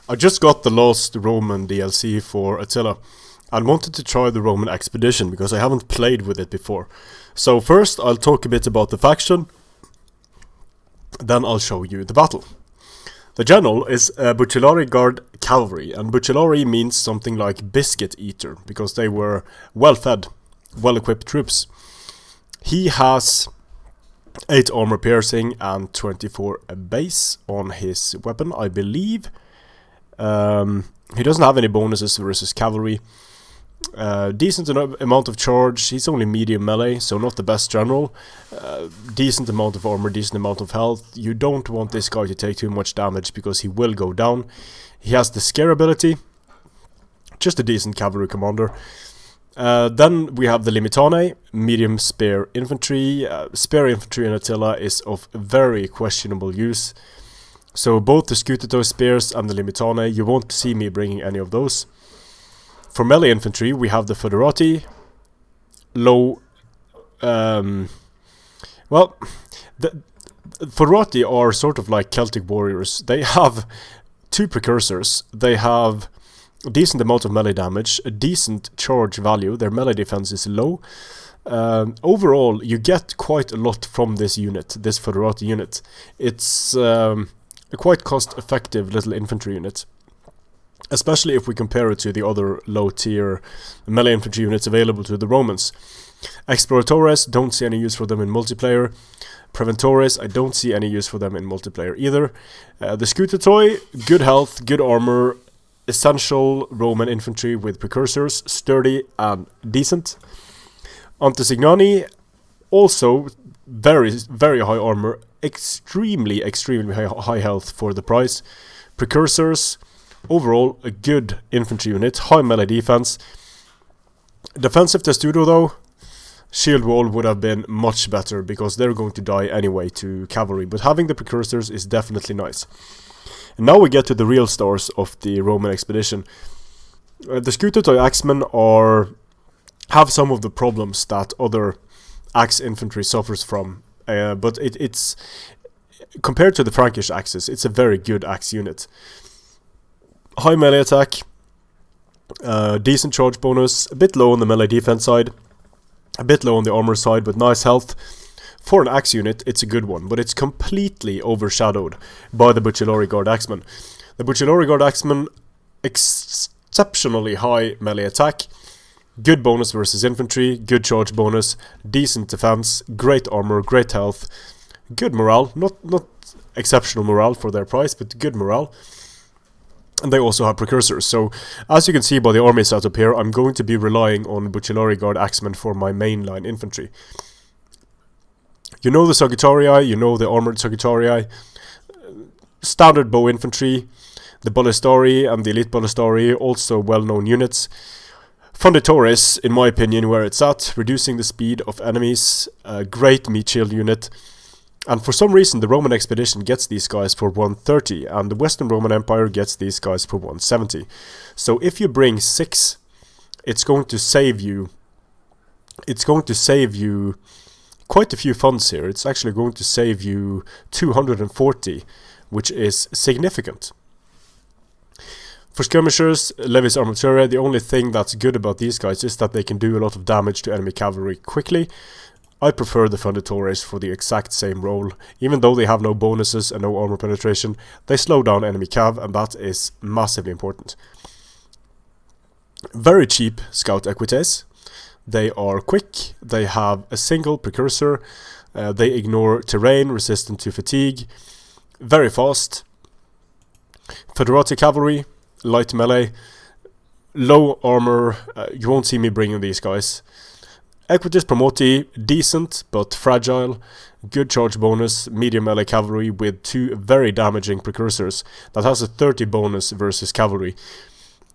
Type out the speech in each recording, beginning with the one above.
I just got the Lost Roman DLC for Attila and wanted to try the Roman Expedition because I haven't played with it before. So first I'll talk a bit about the faction, then I'll show you the battle. The general is Bucellari Guard Cavalry, and Bucellari means something like biscuit eater because they were well-fed, well-equipped troops. He has 8 armor piercing and 24 base on his weapon, I believe. He doesn't have any bonuses versus cavalry. Decent amount of charge. He's only medium melee, so not the best general. Decent amount of armor, decent amount of health. You don't want this guy to take too much damage because he will go down. He has the scare ability. Just a decent cavalry commander. Then we have the Limitane, medium spear infantry. Spear infantry in Attila is of very questionable use. So both the Scutito spears and the Limitane, you won't see me bringing any of those. For melee infantry, we have the Foederati, low... the Foederati are sort of like Celtic warriors. They have 2 precursors. They have a decent amount of melee damage, a decent charge value. Their melee defense is low. Overall, you get quite a lot from this unit, this Foederati unit. It's a quite cost-effective little infantry unit, especially if we compare it to the other low-tier melee infantry units available to the Romans. Exploratores, don't see any use for them in multiplayer. Preventores, I don't see any use for them in multiplayer either. The Scutitoi, good health, good armor, essential Roman infantry with precursors, sturdy and decent. Antesignani, also very, very high armor, extremely high health for the price. Precursors, overall a good infantry unit, high melee defense. Defensive testudo though, shield wall would have been much better because they're going to die anyway to cavalry, but having the precursors is definitely nice. And now we get to the real stars of the Roman expedition. The Scutitoi axemen have some of the problems that other axe infantry suffers from, but it's compared to the Frankish axes, it's a very good axe unit. High melee attack, decent charge bonus, a bit low on the melee defense side, a bit low on the armor side, but nice health. For an axe unit, it's a good one, but it's completely overshadowed by the Bucellari Guard Axemen. The Bucellari Guard Axemen, exceptionally high melee attack, good bonus versus infantry, good charge bonus, decent defense, great armor, great health, good morale, not exceptional morale for their price, but good morale. And they also have precursors, so as you can see by the army setup here, I'm going to be relying on Bucellari Guard Axemen for my mainline infantry. You know the Sagittarii, you know the armored Sagittarii, standard bow infantry, the Ballistari and the elite Ballistari, also well-known units. Funditores, in my opinion, where it's at, reducing the speed of enemies, a great meat shield unit. And for some reason the Roman expedition gets these guys for 130 and the Western Roman Empire gets these guys for 170. So if you bring 6, it's going to save you quite a few funds here. It's actually going to save you 240, which is significant. For skirmishers, Levis Armatura, the only thing that's good about these guys is that they can do a lot of damage to enemy cavalry quickly. I prefer the Funditores for the exact same role. Even though they have no bonuses and no armor penetration, they slow down enemy cav, and that is massively important. Very cheap scout equites. They are quick, they have a single precursor, they ignore terrain, resistant to fatigue, very fast. Foederati cavalry, light melee, low armor, you won't see me bringing these guys. Equites Promoti, decent but fragile, good charge bonus, medium melee cavalry with 2 very damaging precursors that has a 30 bonus versus cavalry.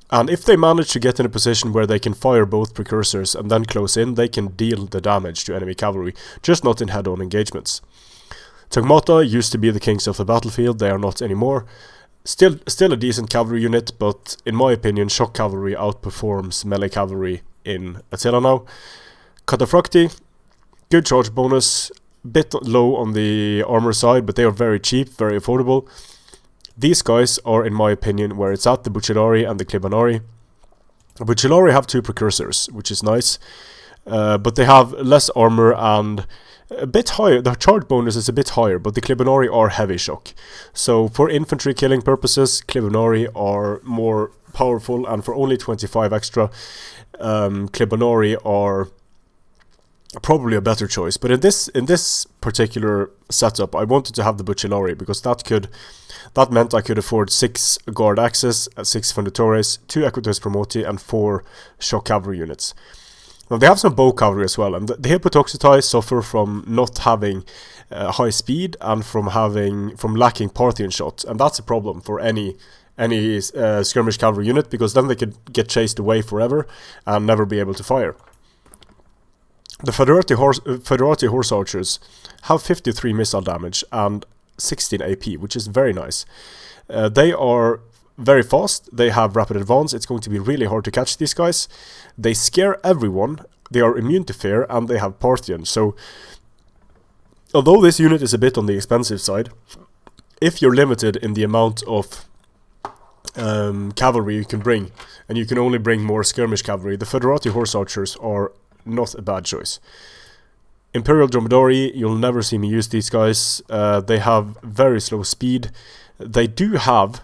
And if they manage to get in a position where they can fire both precursors and then close in, they can deal the damage to enemy cavalry, just not in head-on engagements. Tagmata used to be the kings of the battlefield, they are not anymore. Still a decent cavalry unit, but in my opinion, shock cavalry outperforms melee cavalry in Attila now. Cataphracti, good charge bonus, bit low on the armor side, but they are very cheap, very affordable. These guys are, in my opinion, where it's at, the Bucellari and the Clibonari. The Bucellari have 2 precursors, which is nice, but they have less armor and a bit higher. The charge bonus is a bit higher, but the Clibonari are heavy shock. So for infantry killing purposes, Clibonari are more powerful, and for only 25 extra, Clibonari are probably a better choice. But in this particular setup, I wanted to have the Bucellari because that meant I could afford 6 guard axes, 6 Funditores, 2 Equites Promoti, and 4 shock cavalry units. Now they have some bow cavalry as well, and the Hippotoxotai suffer from not having high speed and from lacking Parthian shot, and that's a problem for any skirmish cavalry unit, because then they could get chased away forever and never be able to fire. The Federati horse archers have 53 missile damage and 16 AP, which is very nice. They are very fast, they have rapid advance, it's going to be really hard to catch these guys. They scare everyone, they are immune to fear, and they have Parthian. So, although this unit is a bit on the expensive side, if you're limited in the amount of cavalry you can bring, and you can only bring more skirmish cavalry, the Federati horse archers are not a bad choice. Imperial Dromedari, you'll never see me use these guys. They have very slow speed. They do have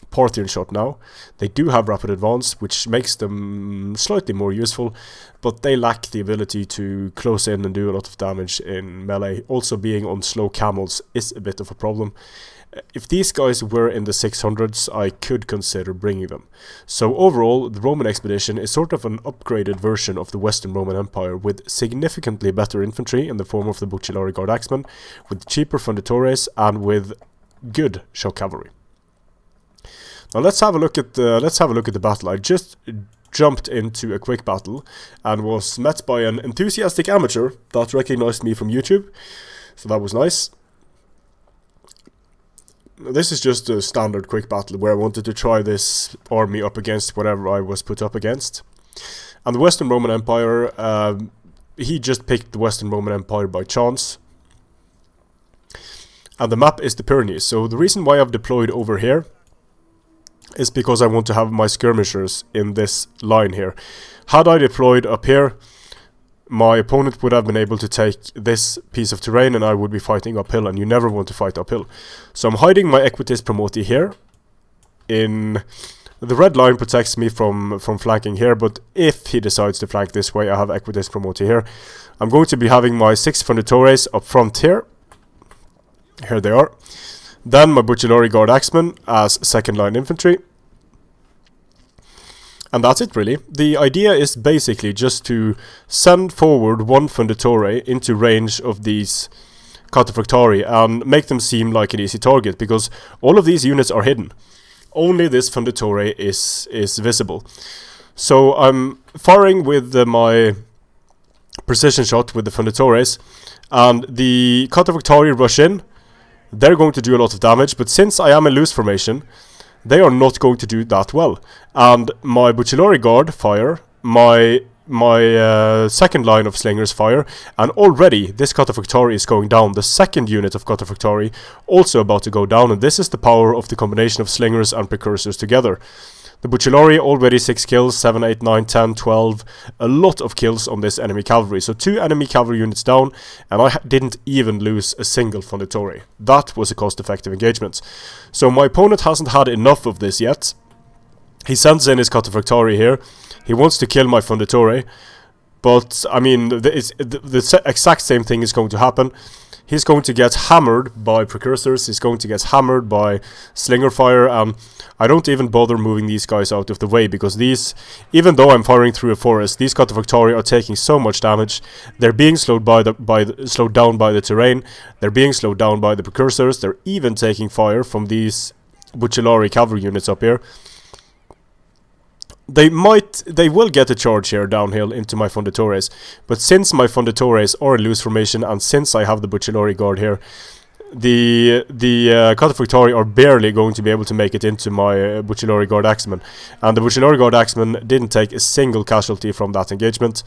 Parthian shot now. They do have rapid advance, which makes them slightly more useful, but they lack the ability to close in and do a lot of damage in melee. Also, being on slow camels is a bit of a problem. If these guys were in the 600s, I could consider bringing them. So overall, the Roman expedition is sort of an upgraded version of the Western Roman Empire, with significantly better infantry in the form of the Bucellari Guard Axemen, with cheaper Funditores, and with good shock cavalry. Now let's have a look at the battle. I just jumped into a quick battle and was met by an enthusiastic amateur that recognized me from YouTube, so that was nice. This is just a standard quick battle where I wanted to try this army up against whatever I was put up against. And the Western Roman Empire, he just picked the Western Roman Empire by chance. And the map is the Pyrenees. So the reason why I've deployed over here is because I want to have my skirmishers in this line here. Had I deployed up here, my opponent would have been able to take this piece of terrain and I would be fighting uphill, and you never want to fight uphill. So I'm hiding my Equites Promoti here. The red line protects me from flanking here, but if he decides to flank this way, I have Equites Promoti here. I'm going to be having my 6 Funditores up front here. Here they are. Then my Bucellari Guard Axemen as second line infantry. And that's it really. The idea is basically just to send forward one Funditore into range of these Cataphractari and make them seem like an easy target, because all of these units are hidden. Only this Funditore is visible. So I'm firing with my precision shot with the Funditores, and the Cataphractari rush in. They're going to do a lot of damage, but since I am in loose formation, they are not going to do that well. And my Bucellari Guard fire, my second line of slingers fire, and already this Cataphractari is going down. The second unit of Cataphractari also about to go down, and this is the power of the combination of slingers and precursors together. The Bucellari already 6 kills, 7, 8, 9, 10, 12, a lot of kills on this enemy cavalry. So 2 enemy cavalry units down, and I didn't even lose a single Funditore. That was a cost-effective engagement. So my opponent hasn't had enough of this yet. He sends in his Cataphractari here. He wants to kill my Funditore, but I mean, the exact same thing is going to happen. He's going to get hammered by precursors, he's going to get hammered by slinger fire, and I don't even bother moving these guys out of the way, because these, even though I'm firing through a forest, these Cataphractari are taking so much damage. They're being slowed slowed down by the terrain, they're being slowed down by the precursors, they're even taking fire from these Bucellari cavalry units up here. They will get a charge here downhill into my Funditores, but since my Funditores are in loose formation, and since I have the Bucellari Guard here, the Cataphractari are barely going to be able to make it into my Bucellari Guard Axemen, and the Bucellari Guard Axemen didn't take a single casualty from that engagement.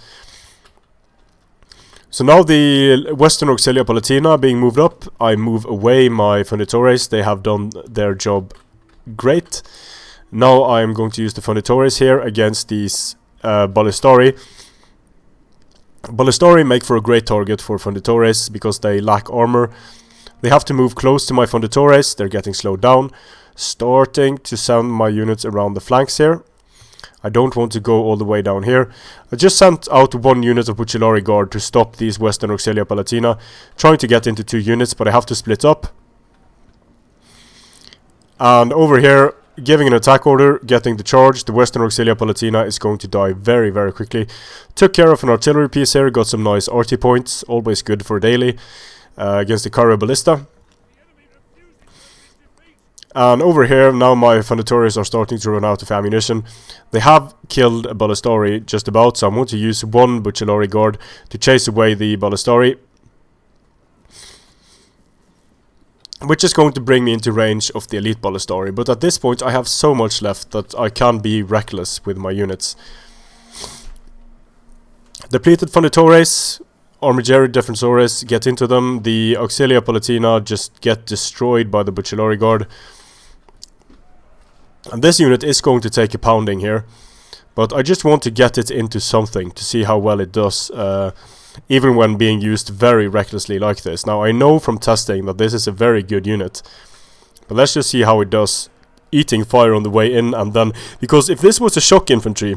So now the Western Auxilia Palatina being moved up, I move away my Funditores. They have done their job great. Now I am going to use the Funditores here against these Ballistari. Ballistari make for a great target for Funditores because they lack armor. They have to move close to my Funditores. They're getting slowed down. Starting to send my units around the flanks here. I don't want to go all the way down here. I just sent out one unit of Bucellari Guard to stop these Western Auxilia Palatina, trying to get into 2 units, but I have to split up. And over here, giving an attack order, getting the charge. The Western Auxilia Palatina is going to die very, very quickly. Took care of an artillery piece here, got some nice RT points, always good for daily, against the Cairo Ballista. And over here, now my Funditores are starting to run out of ammunition. They have killed a Ballistari just about, so I'm going to use one Bucellari Guard to chase away the Ballistari, which is going to bring me into range of the elite Ballistari. But at this point, I have so much left that I can't be reckless with my units. Depleted Funditores, Armigeri Defensores get into them. The Auxilia Palatina just get destroyed by the Bucellari Guard. And this unit is going to take a pounding here, but I just want to get it into something to see how well it does, even when being used very recklessly like this. Now I know from testing that this is a very good unit, but let's just see how it does, eating fire on the way in. And then, because if this was a shock infantry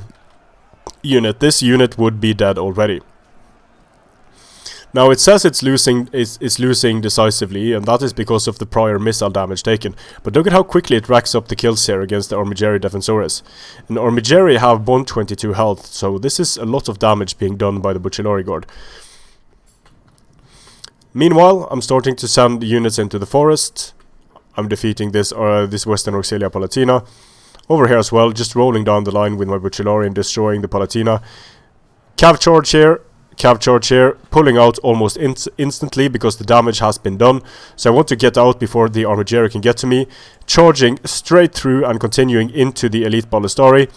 unit, this unit would be dead already. Now it says it's losing decisively, and that is because of the prior missile damage taken. But look at how quickly it racks up the kills here against the Armigeri Defensores. And Armigeri have 122 health, so this is a lot of damage being done by the Bucellari Guard. Meanwhile, I'm starting to send units into the forest. I'm defeating this Western Auxilia Palatina. Over here as well, just rolling down the line with my Bucellari and destroying the Palatina. Cav charge here. Cav charge here, pulling out almost instantly because the damage has been done. So I want to get out before the Armigeri can get to me. Charging straight through and continuing into the elite Ballistari.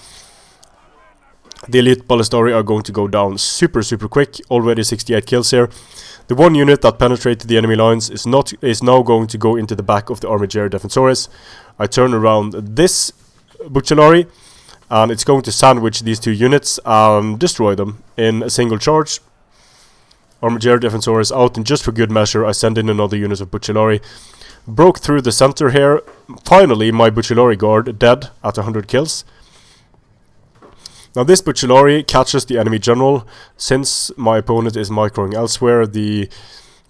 The elite Ballistari are going to go down super quick. Already 68 kills here. The one unit that penetrated the enemy lines is now going to go into the back of the Armigeri Defensores. I turn around this Bucellari, and it's going to sandwich these 2 units and destroy them in a single charge. Armigeri Defensores out, and just for good measure I send in another unit of Bucellari. Broke through the center here. Finally my Bucellari Guard dead at 100 kills. Now this Bucellari catches the enemy general. Since my opponent is microing elsewhere, the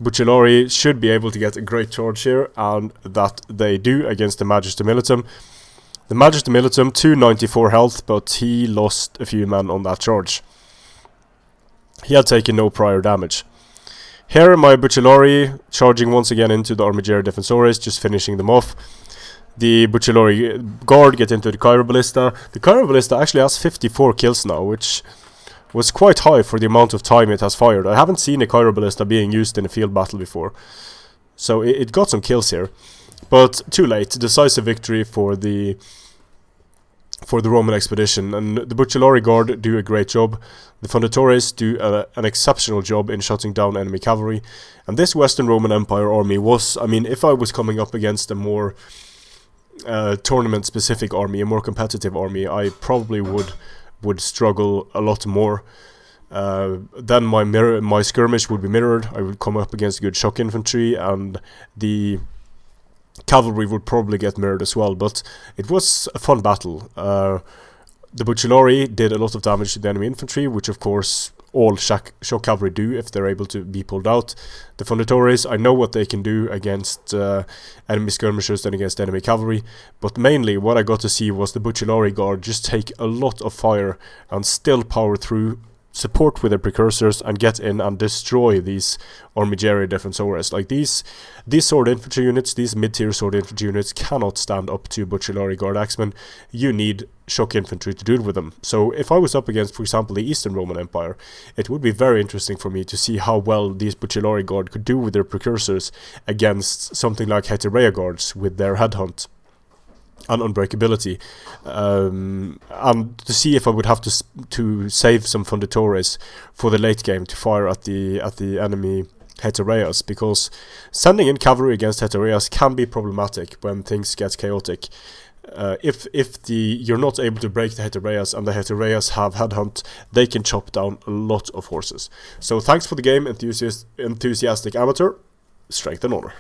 Bucellari should be able to get a great charge here, and that they do against the Magister Militum. The Magister Militum, 294 health, but he lost a few men on that charge. He had taken no prior damage. Here my Bucellari charging once again into the Armigeri Defensores, just finishing them off. The Bucellari Guard get into the Cairo Ballista. The Cairo Ballista actually has 54 kills now, which was quite high for the amount of time it has fired. I haven't seen a Cairo Ballista being used in a field battle before, so it got some kills here. But too late. Decisive victory for the Roman expedition, and the Bucellari Guard do a great job. The Funditores do an exceptional job in shutting down enemy cavalry. And this Western Roman Empire army was, I mean, if I was coming up against a more tournament-specific army, a more competitive army, I probably would struggle a lot more. Then my skirmish would be mirrored. I would come up against good shock infantry, and the cavalry would probably get mirrored as well, but it was a fun battle. The Bucellari did a lot of damage to the enemy infantry, which of course all shock cavalry do if they're able to be pulled out. The Funditores, I know what they can do against enemy skirmishers and against enemy cavalry, but mainly what I got to see was the Bucellari Guard just take a lot of fire and still power through, support with their precursors, and get in and destroy these Armigeri Defensores. Like these sword infantry units, these mid-tier sword infantry units cannot stand up to Bucellari Guard axemen. You need shock infantry to deal with them. So if I was up against, for example, the Eastern Roman Empire, it would be very interesting for me to see how well these Bucellari Guard could do with their precursors against something like Heterea Guards with their headhunt. and unbreakability, and to see if I would have to save some Funditores for the late game to fire at the enemy Hetereas, because sending in cavalry against Hetereas can be problematic when things get chaotic. If you're not able to break the Hetereas and the Hetereas have headhunt, they can chop down a lot of horses. So thanks for the game, enthusiastic amateur. Strength and honor.